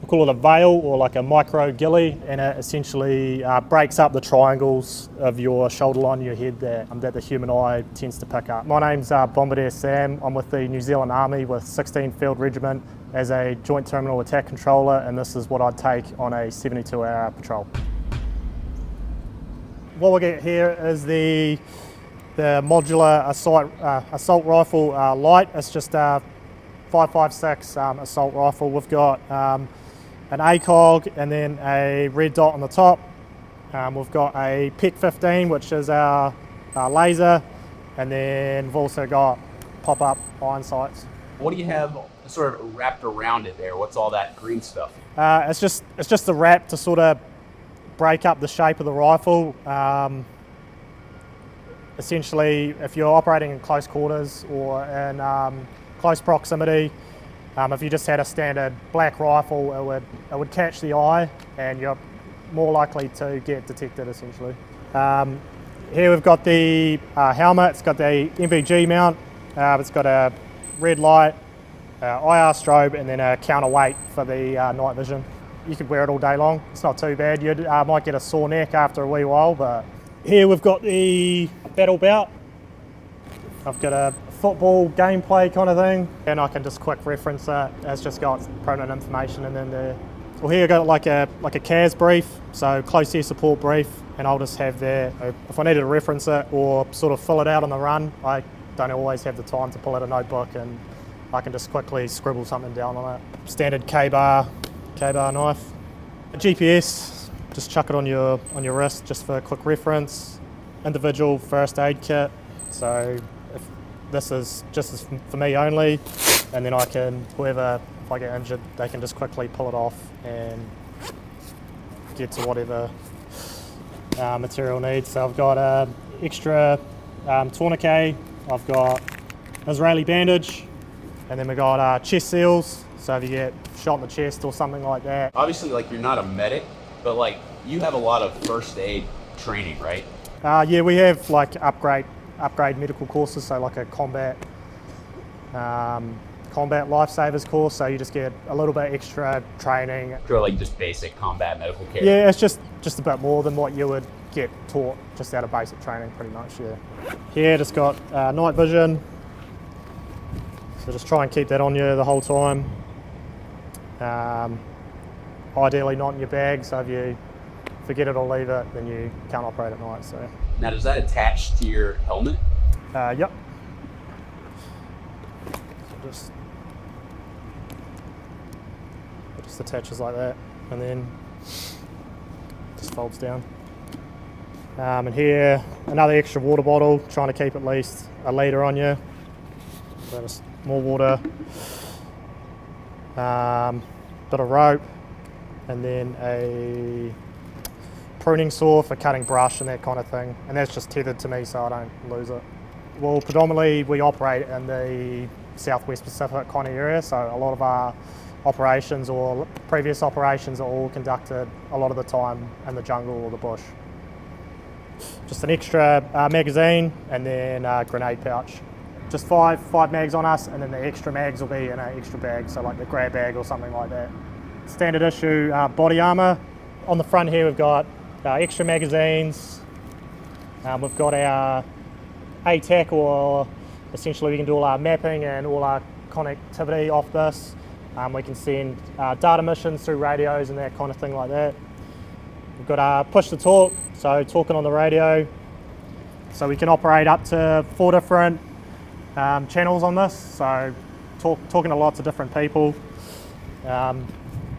We call it a veil or like a micro ghillie, and it essentially breaks up the triangles of your shoulder line of your head that the human eye tends to pick up. My name's Bombardier Sam. I'm with the New Zealand Army with 16th Field Regiment as a Joint Terminal Attack Controller, and this is what I'd take on a 72-hour patrol. What we get here is the modular assault rifle light. It's just a 5.56 assault rifle. We've got an ACOG and then a red dot on the top. We've got a PET 15, which is our laser, and then we've also got pop-up iron sights. What do you have sort of wrapped around it there? What's all that green stuff? It's just the wrap to sort of break up the shape of the rifle. Essentially, if you're operating in close quarters or in close proximity, if you just had a standard black rifle, it would catch the eye and you're more likely to get detected essentially. Here we've got the helmet. It's got the NVG mount. It's got a red light, IR strobe, and then a counterweight for the night vision. You could wear it all day long. It's not too bad. You might get a sore neck after a wee while, but here we've got the battle belt. I've got a football gameplay kind of thing, and I can just quick reference it. It's just got prominent information, and then well, here I've got like a CAS brief, so close air support brief, and I'll just have there, if I needed to reference it or sort of fill it out on the run, I don't always have the time to pull out a notebook, and I can just quickly scribble something down on it. Standard K-bar knife. A GPS, just chuck it on your wrist just for a quick reference. Individual first aid kit, so if this is just for me only, and then whoever, if I get injured, they can just quickly pull it off and get to whatever material needs. So I've got an extra tourniquet, I've got Israeli bandage, and then we've got chest seals, so if you get shot in the chest or something like that. Obviously, like, you're not a medic, but like you have a lot of first aid training, right? Yeah, we have like upgrade medical courses, so like a combat lifesavers course, so you just get a little bit extra training. Or like just basic combat medical care? Yeah, it's just a bit more than what you would get taught just out of basic training, pretty much, yeah. Here, just got night vision, so just try and keep that on you the whole time. Ideally not in your bag, so if you forget it or leave it, then you can't operate at night. So now, does that attach to your helmet? Yep. So just attaches like that, and then just folds down. And here, another extra water bottle, trying to keep at least a litre on you. So just more water. Bit of rope, and then a pruning saw for cutting brush and that kind of thing, and that's just tethered to me so I don't lose it. Well, predominantly we operate in the Southwest Pacific kind of area, so a lot of our operations or previous operations are all conducted a lot of the time in the jungle or the bush. Just an extra magazine, and then a grenade pouch. Just five mags on us, and then the extra mags will be in an extra bag, so like the grab bag or something like that. Standard issue body armour. On the front here we've got extra magazines. We've got our ATAC, or essentially we can do all our mapping and all our connectivity off this. We can send data missions through radios and that kind of thing like that. We've got our push to talk, so talking on the radio. So we can operate up to 4 different channels on this, so talking to lots of different people.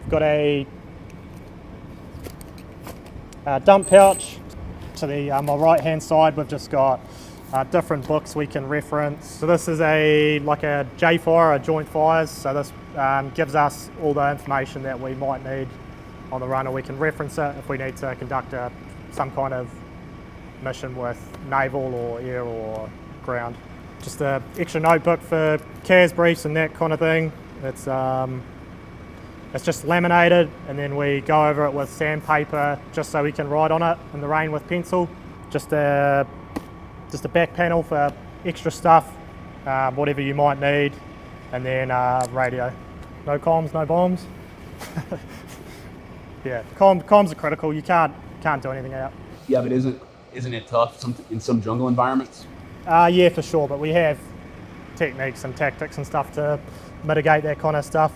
Got a dump pouch. To the my right hand side, we've just got different books we can reference. So this is like a J-fire, a joint fires, so this gives us all the information that we might need on the run, or we can reference it if we need to conduct some kind of mission with naval or air or ground. Just an extra notebook for CAS briefs and that kind of thing. It's just laminated, and then we go over it with sandpaper just so we can write on it in the rain with pencil. Just a back panel for extra stuff, whatever you might need, and then radio. No comms, no bombs. Yeah, comms are critical. You can't do anything out. Yeah, but isn't it tough in some jungle environments? Yeah, for sure. But we have techniques and tactics and stuff to mitigate that kind of stuff.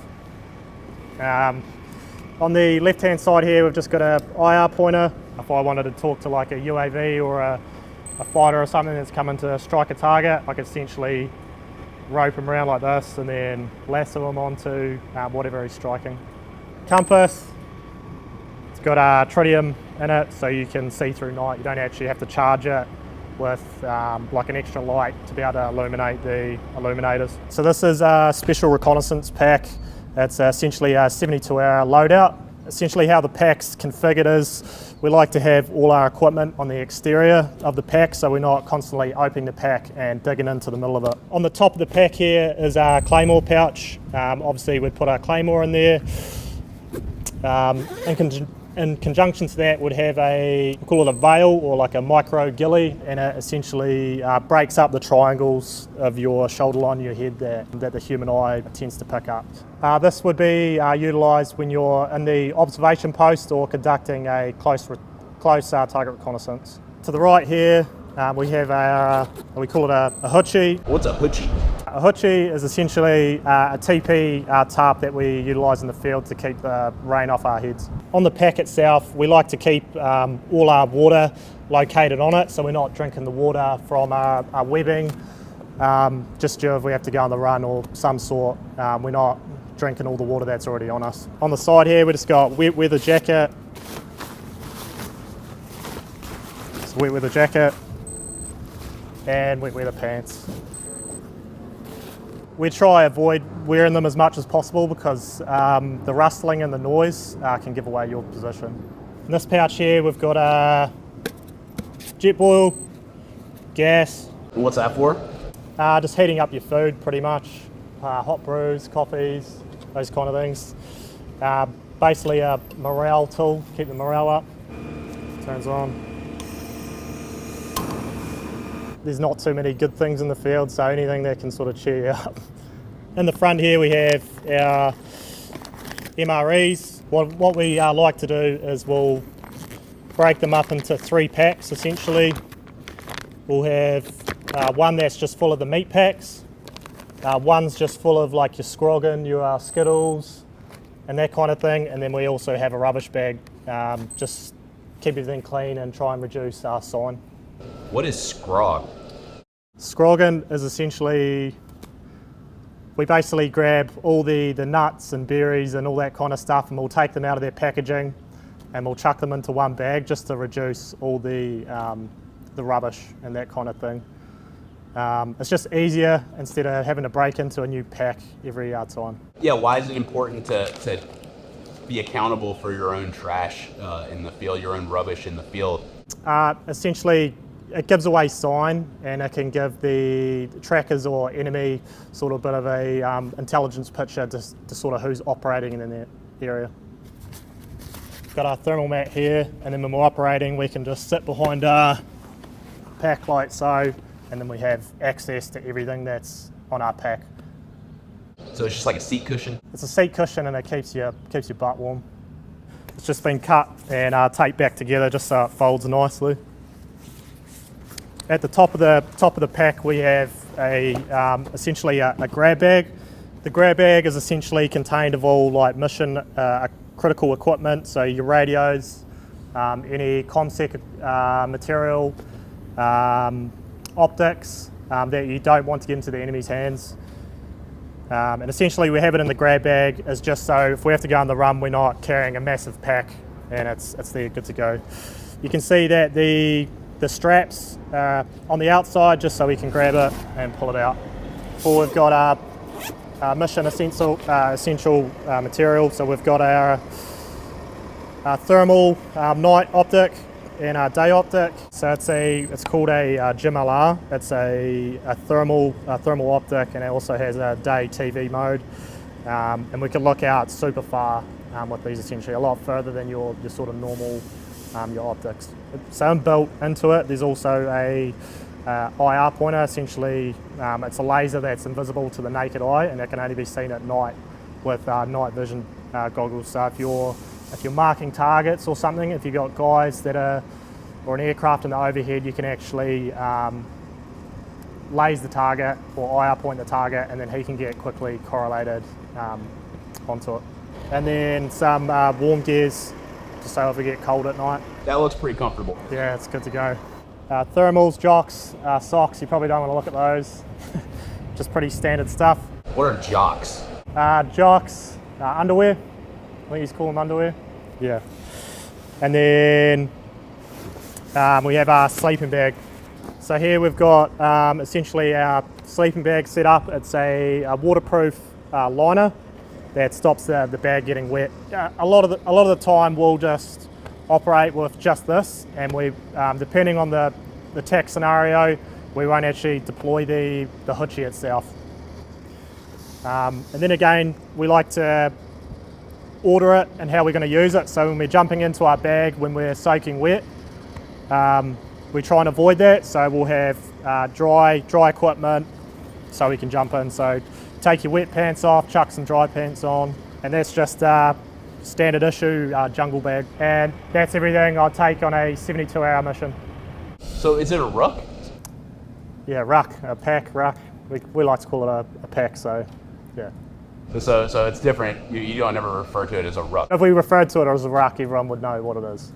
On the left-hand side here, we've just got a IR pointer. If I wanted to talk to like a UAV or a fighter or something that's coming to strike a target, I could essentially rope him around like this and then lasso him onto whatever he's striking. Compass, it's got tritium in it, so you can see through night. You don't actually have to charge it with like an extra light to be able to illuminate the illuminators. So this is a special reconnaissance pack. It's essentially a 72-hour loadout. Essentially how the pack's configured is we like to have all our equipment on the exterior of the pack, so we're not constantly opening the pack and digging into the middle of it. On the top of the pack here is our claymore pouch. Obviously we'd put our claymore in there. In conjunction to that, would have we call it a veil or like a micro ghillie, and it essentially breaks up the triangles of your shoulder line of your head that the human eye tends to pick up. This would be utilised when you're in the observation post or conducting a close target reconnaissance. To the right here, we have we call it a hoochie. What's a hoochie? A hoochie is essentially a TP tarp that we utilise in the field to keep the rain off our heads. On the pack itself, we like to keep all our water located on it, so we're not drinking the water from our webbing. Just if we have to go on the run or some sort, we're not drinking all the water that's already on us. On the side here, we just got wet weather jacket. It's wet weather jacket and wet weather pants. We try avoid wearing them as much as possible because the rustling and the noise can give away your position. In this pouch here, we've got jet boil, gas. What's that for? Just heating up your food, pretty much. Hot brews, coffees, those kind of things. Basically a morale tool, keep the morale up. Turns on. There's not too many good things in the field, so anything that can sort of cheer you up. In the front here we have our MREs. What we like to do is we'll break them up into 3 packs essentially. We'll have one that's just full of the meat packs, one's just full of like your scroggin, your skittles and that kind of thing, and then we also have a rubbish bag, just keep everything clean and try and reduce our sign. What is scrog? Scroggin is essentially, we basically grab all the nuts and berries and all that kind of stuff and we'll take them out of their packaging and we'll chuck them into one bag just to reduce all the rubbish and that kind of thing. It's just easier instead of having to break into a new pack every time. Yeah, why is it important to be accountable for your own trash in the field, your own rubbish in the field? Essentially, it gives away sign and it can give the trackers or enemy sort of a bit of a intelligence picture to sort of who's operating in that area. Got our thermal mat here, and then when we're operating we can just sit behind our pack like so, and then we have access to everything that's on our pack. So it's just like a seat cushion? It's a seat cushion and it keeps your butt warm. It's just been cut and taped back together just so it folds nicely. At the top of the pack we have essentially a grab bag. The grab bag is essentially contained of all like mission critical equipment, so your radios, any ComSec material, optics that you don't want to get into the enemy's hands. And essentially we have it in the grab bag as just so if we have to go on the run we're not carrying a massive pack and it's there good to go. You can see that the straps on the outside just so we can grab it and pull it out. Or we've got our mission essential material, so we've got our thermal night optic and our day optic. So it's called a GMLR. It's a thermal optic, and it also has a day TV mode. And we can look out super far with these, essentially a lot further than your sort of normal your optics. So inbuilt into it, there's also a IR pointer. Essentially, it's a laser that's invisible to the naked eye, and it can only be seen at night with night vision goggles. So if you're marking targets or something, if you've got guys that are, or an aircraft in the overhead, you can actually laze the target or IR point the target, and then he can get quickly correlated onto it. And then some warm gears, just so if we get cold at night. That looks pretty comfortable. Yeah, it's good to go. Thermals, jocks, socks, you probably don't want to look at those. Just pretty standard stuff. What are jocks? Jocks, underwear. I think you call them underwear. Yeah. And then we have our sleeping bag. So here we've got essentially our sleeping bag set up. It's a waterproof liner that stops the bag getting wet. A lot of the time we'll just operate with just this, and we, depending on the tech scenario, we won't actually deploy the hoochie itself. And then again, we like to order it and how we're going to use it. So when we're jumping into our bag, when we're soaking wet, we try and avoid that. So we'll have dry equipment so we can jump in. So take your wet pants off, chuck some dry pants on, and that's just standard issue jungle bag. And that's everything I'll take on a 72-hour mission. So is it a ruck? Yeah, ruck, a pack, ruck. We like to call it a pack, so yeah. So it's different. You don't ever refer to it as a ruck. If we referred to it as a ruck, everyone would know what it is.